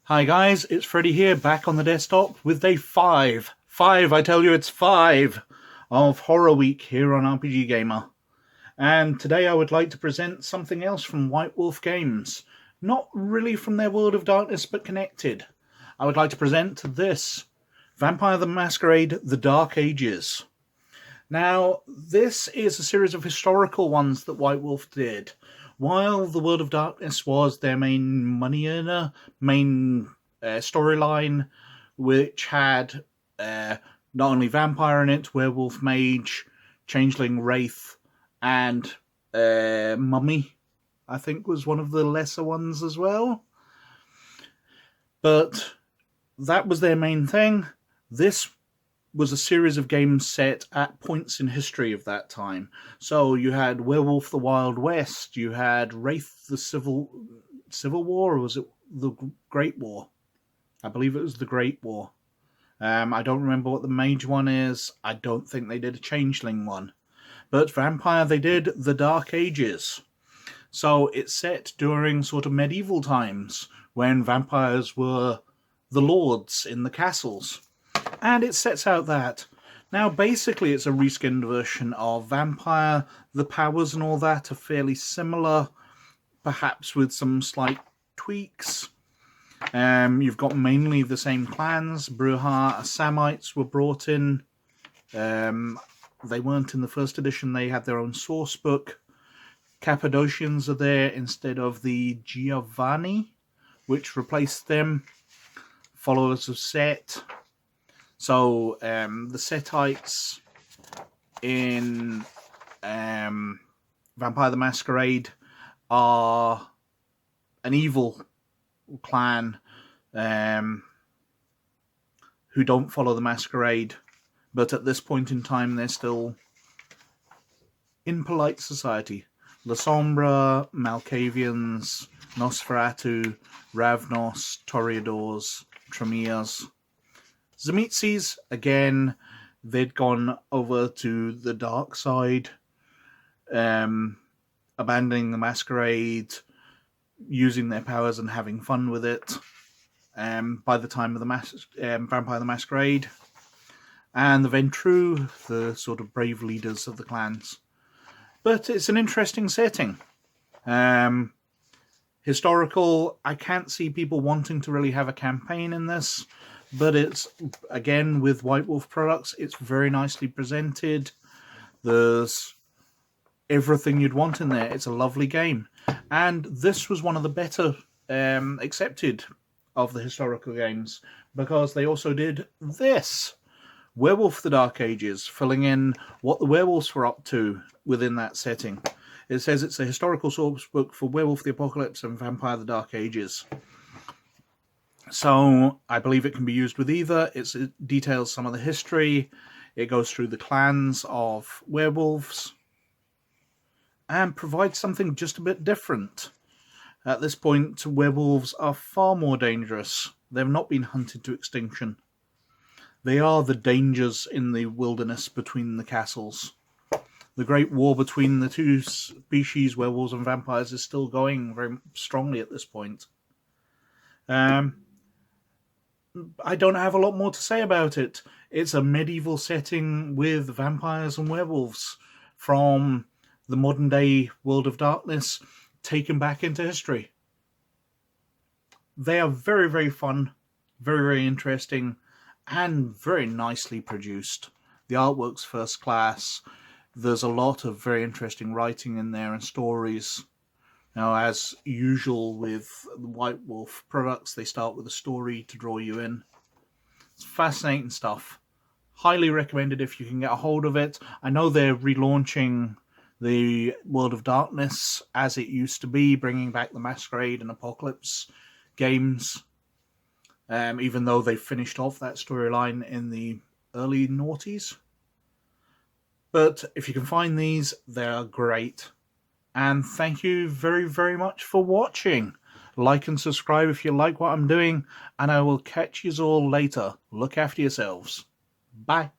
Hi guys, it's Freddy here, back on the desktop with day 5. 5, I tell you, it's 5 of Horror Week here on RPG Gamer. And today I would like to present something else from White Wolf Games. Not really from their World of Darkness, but connected. I would like to present this, Vampire the Masquerade: The Dark Ages. Now, this is a series of historical ones that White Wolf did. While the World of Darkness was their main money earner, main storyline, which had not only vampire in it, werewolf, mage, changeling, wraith, and mummy, I think was one of the lesser ones as well. But that was their main thing. This was a series of games set at points in history of that time. So you had Werewolf the Wild West, you had Wraith the Civil War, or was it the Great War? I believe it was the Great War. I don't remember what the mage one is. I don't think they did a changeling one. But vampire, they did the Dark Ages. So it's set during sort of medieval times, when vampires were the lords in the castles. And it sets out that. Now, basically, it's a reskinned version of Vampire. The powers and all that are fairly similar, perhaps with some slight tweaks. You've got mainly the same clans. Bruja, Assamites were brought in. They weren't in the first edition. They had their own source book. Cappadocians are there instead of the Giovanni, which replaced them. Followers of Set. So, the Setites in Vampire the Masquerade are an evil clan who don't follow the Masquerade, but at this point in time they're still in polite society. La Sombra, Malkavians, Nosferatu, Ravnos, Toreadors, Tremias. Tzimisces, again, they'd gone over to the dark side, abandoning the Masquerade, using their powers and having fun with it by the time of the Vampire the Masquerade. And the Ventru, the sort of brave leaders of the clans. But it's an interesting setting. Historical, I can't see people wanting to really have a campaign in this. But it's, again, with White Wolf products, it's very nicely presented. There's everything you'd want in there. It's a lovely game. And this was one of the better accepted of the historical games, because they also did this. Werewolf the Dark Ages, filling in what the werewolves were up to within that setting. It says it's a historical source book for Werewolf the Apocalypse and Vampire the Dark Ages. So, I believe it can be used with either. It details some of the history. It goes through the clans of werewolves. And provides something just a bit different. At this point, werewolves are far more dangerous. They've not been hunted to extinction. They are the dangers in the wilderness between the castles. The great war between the two species, werewolves and vampires, is still going very strongly at this point. I don't have a lot more to say about it. It's a medieval setting with vampires and werewolves from the modern day World of Darkness taken back into history. They are very, very fun, very, very interesting, and very nicely produced. The artwork's first class. There's a lot of very interesting writing in there and stories. Now, as usual with the White Wolf products, they start with a story to draw you in. It's fascinating stuff. Highly recommended if you can get a hold of it. I know they're relaunching the World of Darkness as it used to be, bringing back the Masquerade and Apocalypse games, even though they finished off that storyline in the early noughties. But if you can find these, they're great. And thank you very, very much for watching. Like and subscribe if you like what I'm doing, and I will catch you all later. Look after yourselves. Bye.